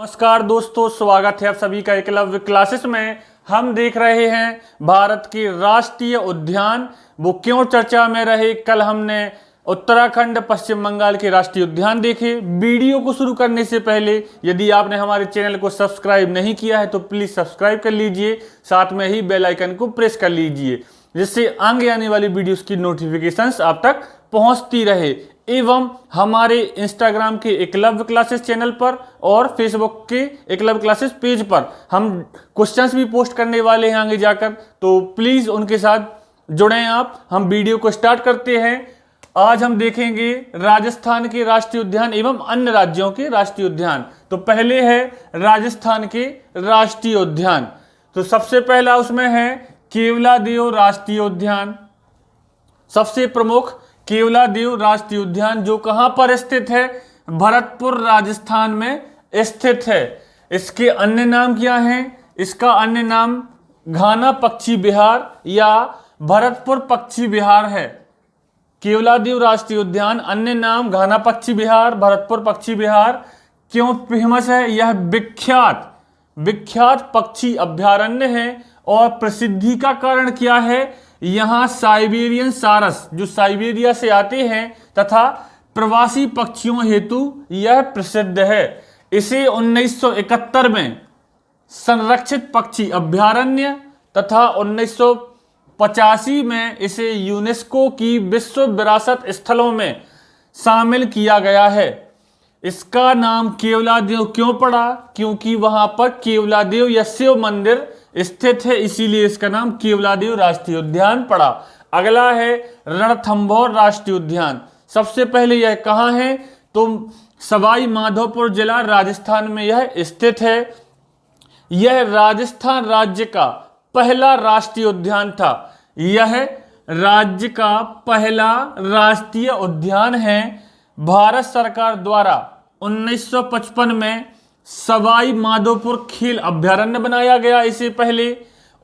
नमस्कार दोस्तों, स्वागत है आप सभी का एकलव्य क्लासेस में। हम देख रहे हैं भारत के राष्ट्रीय उद्यान, वो क्यों चर्चा में रहे। कल हमने उत्तराखंड पश्चिम बंगाल के राष्ट्रीय उद्यान देखे। वीडियो को शुरू करने से पहले यदि आपने हमारे चैनल को सब्सक्राइब नहीं किया है तो प्लीज सब्सक्राइब कर लीजिए, साथ में ही बेल आइकन को प्रेस कर लीजिए, जिससे आगे आने वाली वीडियोस की नोटिफिकेशंस आप तक पहुंचती रहे। एवं हमारे इंस्टाग्राम के एकलव्य क्लासेस चैनल पर और फेसबुक के एकलव्य क्लासेस पेज पर हम क्वेश्चंस भी पोस्ट करने वाले हैं आगे जाकर, तो प्लीज उनके साथ जुड़ें आप। हम वीडियो को स्टार्ट करते हैं। आज हम देखेंगे राजस्थान के राष्ट्रीय उद्यान एवं अन्य राज्यों के राष्ट्रीय उद्यान। तो पहले है राजस्थान के राष्ट्रीय उद्यान। तो सबसे पहला उसमें है केवलादेव राष्ट्रीय उद्यान। सबसे प्रमुख केवलादेव राष्ट्रीय उद्यान, जो कहां पर स्थित है? भरतपुर राजस्थान में स्थित है। इसके अन्य नाम क्या हैं? इसका अन्य नाम घाना पक्षी विहार या भरतपुर पक्षी विहार है। केवलादेव राष्ट्रीय उद्यान, अन्य नाम घाना पक्षी विहार, भरतपुर पक्षी विहार। क्यों फेमस है? यह विख्यात पक्षी अभ्यारण्य है। और प्रसिद्धि का कारण क्या है? यहां साइबेरियन सारस, जो साइबेरिया से आते हैं, तथा प्रवासी पक्षियों हेतु यह प्रसिद्ध है। इसे 1971 में संरक्षित पक्षी अभ्यारण्य तथा 1985 में इसे यूनेस्को की विश्व विरासत स्थलों में शामिल किया गया है। इसका नाम केवलादेव क्यों पड़ा? क्योंकि वहां पर केवलादेव या शिव मंदिर स्थित है, इसीलिए इसका नाम केवलादेव राष्ट्रीय उद्यान पड़ा। अगला है रणथंभौर राष्ट्रीय उद्यान। सबसे पहले यह कहां है? तो सवाई माधोपुर जिला राजस्थान में यह स्थित है। यह राजस्थान राज्य का पहला राष्ट्रीय उद्यान था। यह राज्य का पहला राष्ट्रीय उद्यान है। भारत सरकार द्वारा 1955 में सवाई माधोपुर खेल अभ्यारण्य बनाया गया। इससे पहले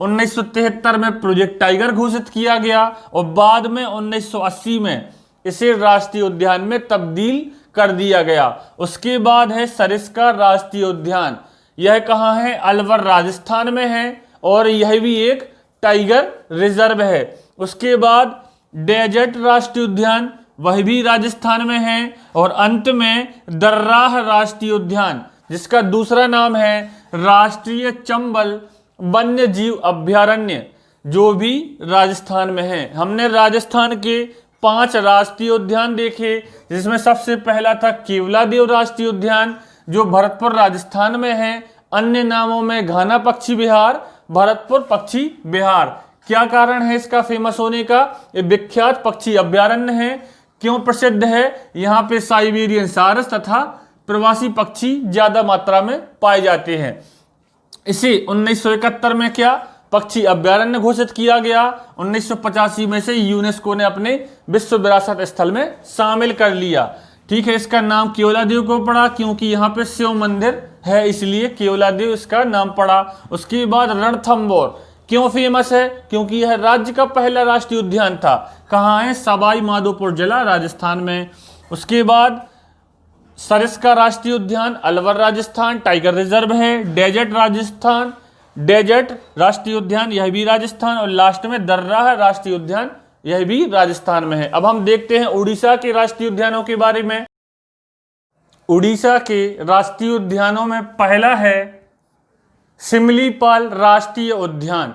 1973 में प्रोजेक्ट टाइगर घोषित किया गया और बाद में 1980 में इसे राष्ट्रीय उद्यान में तब्दील कर दिया गया। उसके बाद है सरिस्का राष्ट्रीय उद्यान। यह कहाँ है? अलवर राजस्थान में है और यह भी एक टाइगर रिजर्व है। उसके बाद डेजर्ट राष्ट्रीय उद्यान, वह भी राजस्थान में है। और अंत में दर्राह राष्ट्रीय उद्यान, जिसका दूसरा नाम है राष्ट्रीय चंबल वन्य जीव अभ्यारण्य, जो भी राजस्थान में है। हमने राजस्थान के 5 राष्ट्रीय उद्यान देखे, जिसमें सबसे पहला था केवलादेव राष्ट्रीय उद्यान, जो भरतपुर राजस्थान में है। अन्य नामों में घाना पक्षी विहार, भरतपुर पक्षी विहार। क्या कारण है इसका फेमस होने का? ये विख्यात पक्षी अभ्यारण्य है। क्यों प्रसिद्ध है? यहाँ पे साइबेरियन सारस तथा प्रवासी पक्षी ज्यादा मात्रा में पाए जाते हैं। इसे 1971 में क्या पक्षी अभ्यारण्य घोषित किया गया। 1985 में से यूनेस्को ने अपने विश्व विरासत स्थल में शामिल कर लिया। ठीक है, इसका नाम केवलादेव को पड़ा क्योंकि यहाँ पे शिव मंदिर है, इसलिए केवलादेव इसका नाम पड़ा। उसके बाद रणथंभौर क्यों फेमस है? क्योंकि यह राज्य का पहला राष्ट्रीय उद्यान था। कहाँ है? सवाई माधोपुर जिला राजस्थान में। उसके बाद सरिस्का राष्ट्रीय उद्यान, अलवर राजस्थान, टाइगर रिजर्व है। डेजर्ट राष्ट्रीय उद्यान, यह भी राजस्थान। और लास्ट में दर्राह राष्ट्रीय उद्यान, यह भी राजस्थान में है। अब हम देखते हैं उड़ीसा के राष्ट्रीय उद्यानों के बारे में। उड़ीसा के राष्ट्रीय उद्यानों में पहला है सिमलीपाल राष्ट्रीय उद्यान।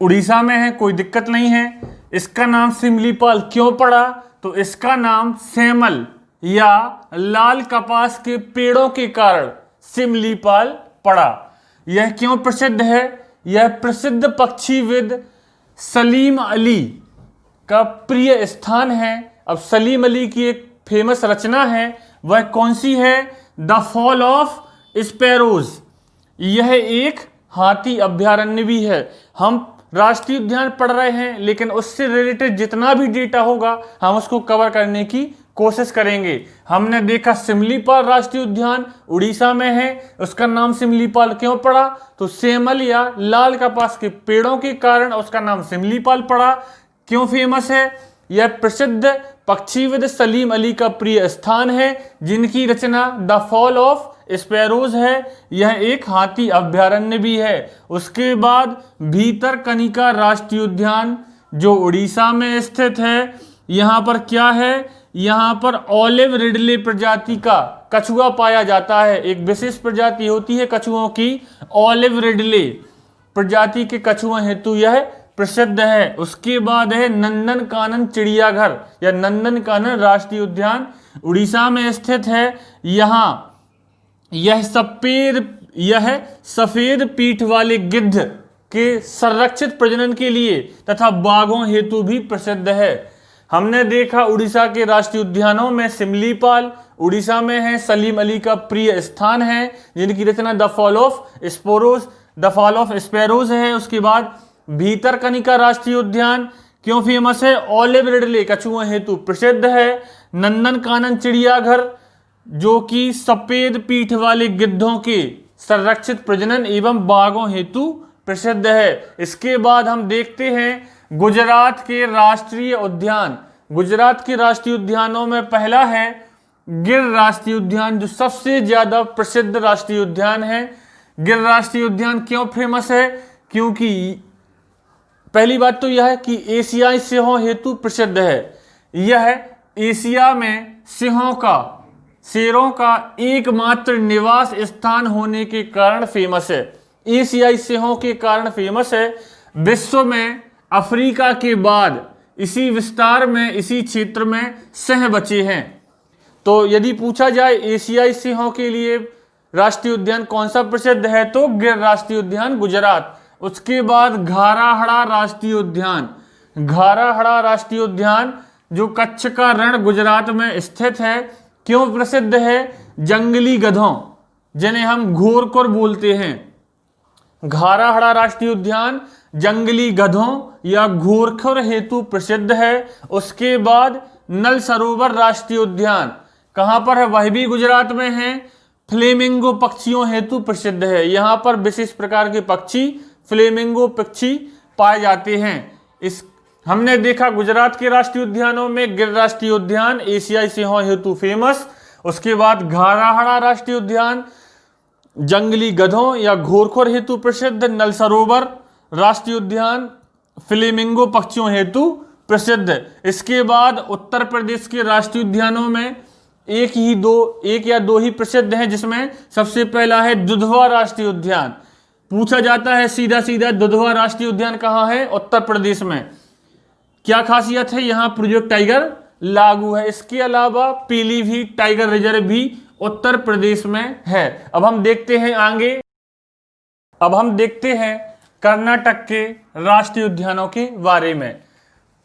उड़ीसा में है, कोई दिक्कत नहीं है। इसका नाम सिमलीपाल क्यों पड़ा? तो इसका नाम सेमल या लाल कपास के पेड़ों के कारण सिमलीपाल पड़ा। यह क्यों प्रसिद्ध है? यह प्रसिद्ध पक्षीविद सलीम अली का प्रिय स्थान है। अब सलीम अली की एक फेमस रचना है, वह कौन सी है? The fall of sparrows. यह एक हाथी अभ्यारण्य भी है। हम राष्ट्रीय उद्यान पढ़ रहे हैं, लेकिन उससे रिलेटेड जितना भी डेटा होगा हम उसको कवर करने की कोशिश करेंगे। हमने देखा सिमलीपाल राष्ट्रीय उद्यान उड़ीसा में है। उसका नाम सिमलीपाल क्यों पड़ा? तो सेमल या लाल कपास के पेड़ों के कारण उसका नाम सिमलीपाल पड़ा। क्यों फेमस है? यह प्रसिद्ध पक्षीविद सलीम अली का प्रिय स्थान है, जिनकी रचना द फॉल ऑफ स्पैरोज है, यह एक हाथी अभयारण्य भी है। उसके बाद भीतरकनिका राष्ट्रीय उद्यान जो उड़ीसा में स्थित है, यहाँ पर क्या है, यहाँ पर ऑलिव रिडले प्रजाति का कछुआ पाया जाता है। एक विशेष प्रजाति होती है कछुओं की, ऑलिव रिडले प्रजाति के कछुओं हेतु यह प्रसिद्ध है। उसके बाद है नंदनकानन चिड़ियाघर या नंदनकानन राष्ट्रीय उद्यान, उड़ीसा में स्थित है। यहाँ यह सफेद पीठ वाले गिद्ध के संरक्षित प्रजनन के लिए तथा बाघों हेतु भी प्रसिद्ध है। हमने देखा उड़ीसा के राष्ट्रीय उद्यानों में सिमलीपाल उड़ीसा में है, सलीम अली का प्रिय स्थान है, जिनकी रचना द फॉल ऑफ स्पैरोज है। उसके बाद भीतरकनिका राष्ट्रीय उद्यान क्यों फेमस है, ऑलिव रिडले कछुओं हेतु प्रसिद्ध है। नंदनकानन चिड़ियाघर जो कि सफेद पीठ वाले गिद्धों के संरक्षित प्रजनन एवं बाघों हेतु प्रसिद्ध है। इसके बाद हम देखते हैं गुजरात के राष्ट्रीय उद्यान। गुजरात के राष्ट्रीय उद्यानों में पहला है गिर राष्ट्रीय उद्यान, जो सबसे ज्यादा प्रसिद्ध राष्ट्रीय उद्यान है। गिर राष्ट्रीय उद्यान क्यों फेमस है, क्योंकि पहली बात तो यह है कि एशियाई सिंहों हेतु प्रसिद्ध है। यह एशिया में शेरों का एकमात्र निवास स्थान होने के कारण फेमस है। एशियाई सिंहों के कारण फेमस है। विश्व में अफ्रीका के बाद इसी विस्तार में, इसी क्षेत्र में सिंह बचे हैं। तो यदि पूछा जाए एशियाई सिंहों के लिए राष्ट्रीय उद्यान कौन सा प्रसिद्ध है, तो गिर राष्ट्रीय उद्यान गुजरात। उसके बाद घाराहड़ा राष्ट्रीय उद्यान। घाराहड़ा राष्ट्रीय उद्यान जो कच्छ का रण गुजरात में स्थित है, क्यों प्रसिद्ध है, जंगली गधों जिन्हें हम घोरखोर बोलते हैं। घाराहड़ा राष्ट्रीय उद्यान जंगली गधों या घोरखोर हेतु प्रसिद्ध है। उसके बाद नल सरोवर राष्ट्रीय उद्यान कहां पर है, वह भी गुजरात में है। फ्लेमिंगो पक्षियों हेतु प्रसिद्ध है। यहां पर विशेष प्रकार के पक्षी फ्लेमिंगो पक्षी पाए जाते हैं। हमने देखा गुजरात के राष्ट्रीय उद्यानों में गिर राष्ट्रीय उद्यान एशियाई सिंहों हेतु फेमस। उसके बाद घाराहड़ा राष्ट्रीय उद्यान जंगली गधों या घोरखोर हेतु प्रसिद्ध। नल सरोवर राष्ट्रीय उद्यान फ्लेमिंगो पक्षियों हेतु प्रसिद्ध। इसके बाद उत्तर प्रदेश के राष्ट्रीय उद्यानों में एक या दो ही प्रसिद्ध हैं, जिसमें सबसे पहला है दुधवा राष्ट्रीय उद्यान। पूछा जाता है सीधा दुधवा राष्ट्रीय उद्यान कहाँ है, उत्तर प्रदेश में। क्या खासियत है, यहाँ प्रोजेक्ट टाइगर लागू है। इसके अलावा पीलीभीत टाइगर रिजर्व भी उत्तर प्रदेश में है। अब हम देखते हैं आगे, अब हम देखते हैं कर्नाटक के राष्ट्रीय उद्यानों के बारे में।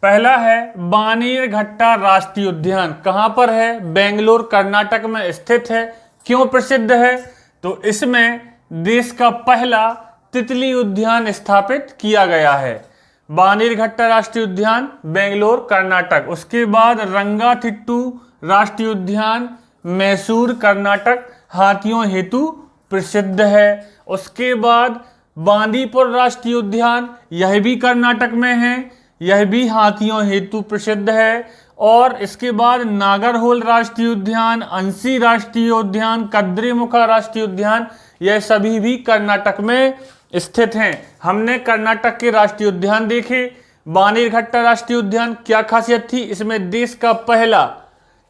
पहला है बानीरघट्टा राष्ट्रीय उद्यान। कहां पर है, बेंगलोर कर्नाटक में स्थित है। क्यों प्रसिद्ध है, तो इसमें देश का पहला तितली उद्यान स्थापित किया गया है। बानीरघट्टा राष्ट्रीय उद्यान बेंगलोर कर्नाटक। उसके बाद रंगाथिट्टू राष्ट्रीय उद्यान मैसूर कर्नाटक हाथियों हेतु प्रसिद्ध है। उसके बाद बांदीपुर राष्ट्रीय उद्यान, यह भी कर्नाटक में है, यह भी हाथियों हेतु प्रसिद्ध है। और इसके बाद नागरहोल राष्ट्रीय उद्यान, अंसी राष्ट्रीय उद्यान, कद्रेमुखा राष्ट्रीय उद्यान, यह सभी भी कर्नाटक में स्थित हैं। हमने कर्नाटक के राष्ट्रीय उद्यान देखे। बानीरघट्टा राष्ट्रीय उद्यान क्या खासियत थी, इसमें देश का पहला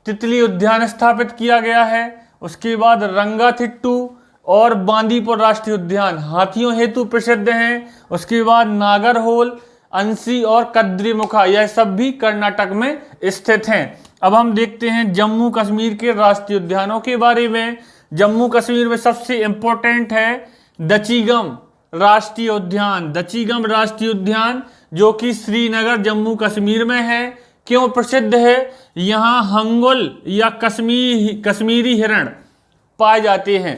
तितली उद्यान स्थापित किया गया है। उसके बाद रंगाथिट्टू और बांदीपुर राष्ट्रीय उद्यान हाथियों हेतु प्रसिद्ध हैं। उसके बाद नागरहोल, अंसी और कद्रेमुखा, यह सब भी कर्नाटक में स्थित हैं। अब हम देखते हैं जम्मू कश्मीर के राष्ट्रीय उद्यानों के बारे में। जम्मू कश्मीर में सबसे इंपॉर्टेंट है दचिगम राष्ट्रीय उद्यान। दचिगम राष्ट्रीय उद्यान जो कि श्रीनगर जम्मू कश्मीर में है। क्यों प्रसिद्ध है, यहाँ हंगुल या कश्मीरी हिरण पाए जाते हैं।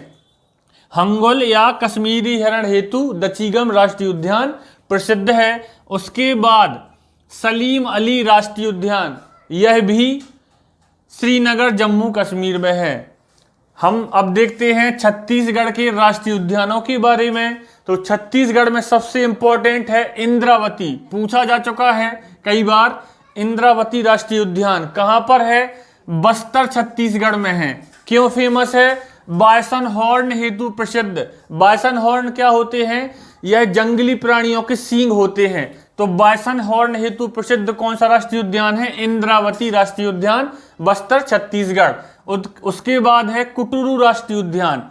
हंगुल या कश्मीरी हिरण हेतु दचिगम राष्ट्रीय उद्यान प्रसिद्ध है। उसके बाद सलीम अली राष्ट्रीय उद्यान, यह भी श्रीनगर जम्मू कश्मीर में है। हम अब देखते हैं छत्तीसगढ़ के राष्ट्रीय उद्यानों के बारे में। तो छत्तीसगढ़ में सबसे इंपॉर्टेंट है इंद्रावती, पूछा जा चुका है कई बार। इंद्रावती राष्ट्रीय उद्यान कहां पर है, बस्तर छत्तीसगढ़ में है। क्यों फेमस है, बायसन हॉर्न हेतु प्रसिद्ध। बायसन हॉर्न क्या होते हैं? यह जंगली प्राणियों के सींग होते हैं। तो बायसन हॉर्न हेतु प्रसिद्ध कौन सा राष्ट्रीय उद्यान है? इंद्रावती राष्ट्रीय उद्यान, बस्तर छत्तीसगढ़। उसके बाद है कुटुरु राष्ट्रीय उद्यान।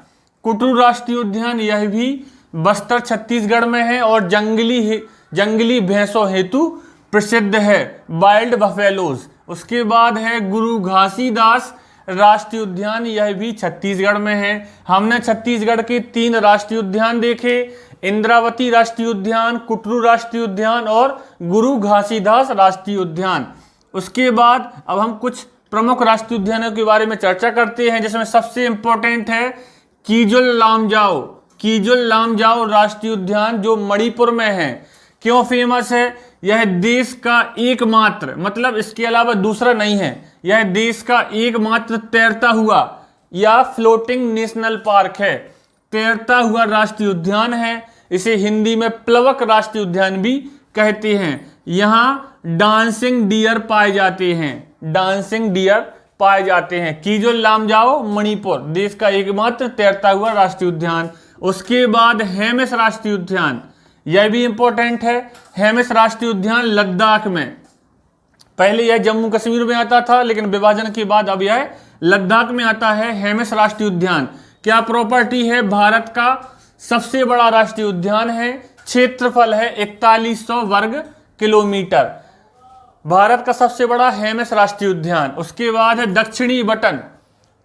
कुटुरु राष्ट्रीय उद्यान यह भी बस्तर छत्तीसगढ़ में है और जंगली भैंसों हेतु प्रसिद्ध है, वाइल्ड बफेलोज। उसके बाद है गुरु घासीदास राष्ट्रीय उद्यान, यह भी छत्तीसगढ़ में है। हमने छत्तीसगढ़ के 3 राष्ट्रीय उद्यान देखे, इंद्रावती राष्ट्रीय उद्यान, कुटरू राष्ट्रीय उद्यान और गुरु घासीदास राष्ट्रीय उद्यान। उसके बाद अब हम कुछ प्रमुख राष्ट्रीय उद्यानों के बारे में चर्चा करते हैं, जिसमें सबसे इंपॉर्टेंट है कीजुल लामजाओ। कीजुल लामजाओ राष्ट्रीय उद्यान जो मणिपुर में है। क्यों फेमस है? यह देश का एकमात्र, मतलब इसके अलावा दूसरा नहीं है, यह देश का एकमात्र तैरता हुआ या फ्लोटिंग नेशनल पार्क है, तैरता हुआ राष्ट्रीय उद्यान है। इसे हिंदी में प्लवक राष्ट्रीय उद्यान भी कहते हैं। यहाँ डांसिंग डियर पाए जाते हैं, डांसिंग डियर पाए जाते हैं। कीजुल लामजाओ मणिपुर, देश का एकमात्र तैरता हुआ राष्ट्रीय उद्यान। उसके बाद हेमिस राष्ट्रीय उद्यान, यह भी इंपॉर्टेंट है। हेमिस राष्ट्रीय उद्यान लद्दाख में, पहले यह जम्मू कश्मीर में आता था, लेकिन विभाजन के बाद अब यह लद्दाख में आता है। हेमिस राष्ट्रीय उद्यान क्या प्रॉपर्टी है? भारत का सबसे बड़ा राष्ट्रीय उद्यान है। क्षेत्रफल है 4100 वर्ग किलोमीटर, भारत का सबसे बड़ा हेमिस राष्ट्रीय उद्यान। उसके बाद है दक्षिणी बटन।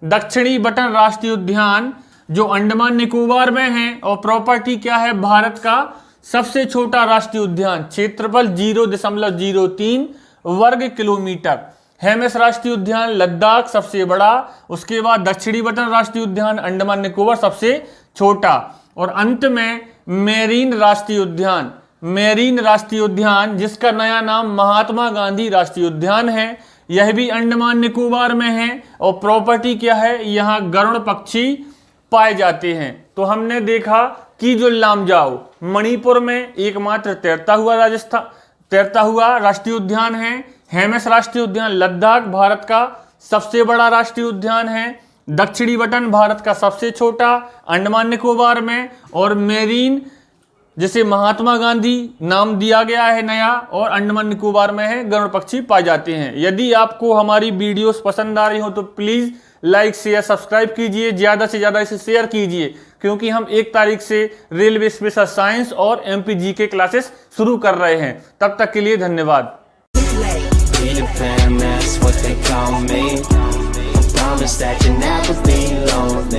दक्षिणी बटन राष्ट्रीय उद्यान जो अंडमान निकोबार में है और प्रॉपर्टी क्या है? भारत का सबसे छोटा राष्ट्रीय उद्यान, क्षेत्रफल 0.03 वर्ग किलोमीटर। हेमिस राष्ट्रीय उद्यान लद्दाख सबसे बड़ा, उसके बाद दक्षिणी बटन राष्ट्रीय उद्यान अंडमान निकोबार सबसे छोटा, और अंत में मेरीन राष्ट्रीय उद्यान। मेरीन राष्ट्रीय उद्यान जिसका नया नाम महात्मा गांधी राष्ट्रीय उद्यान है, यह भी अंडमान निकोबार में है और प्रॉपर्टी क्या है? यहाँ गरुड़ पक्षी पाए जाते हैं। तो हमने देखा कीजुल लामजाओ मणिपुर में एकमात्र तैरता हुआ राष्ट्रीय उद्यान है। हेमिस राष्ट्रीय उद्यान लद्दाख भारत का सबसे बड़ा राष्ट्रीय उद्यान है। दक्षिणी बटन भारत का सबसे छोटा अंडमान निकोबार में, और मेरीन जिसे महात्मा गांधी नाम दिया गया है नया और अंडमान निकोबार में है, गरुड़ पक्षी पाए जाते हैं। यदि आपको हमारी वीडियोस पसंद आ रही हो तो प्लीज लाइक शेयर सब्सक्राइब कीजिए, ज्यादा से ज्यादा इसे शेयर कीजिए, क्योंकि हम 1 तारीख से रेलवे स्पेशल साइंस और एमपीजी के क्लासेस शुरू कर रहे हैं। तब तक के लिए धन्यवाद। That you never be alone.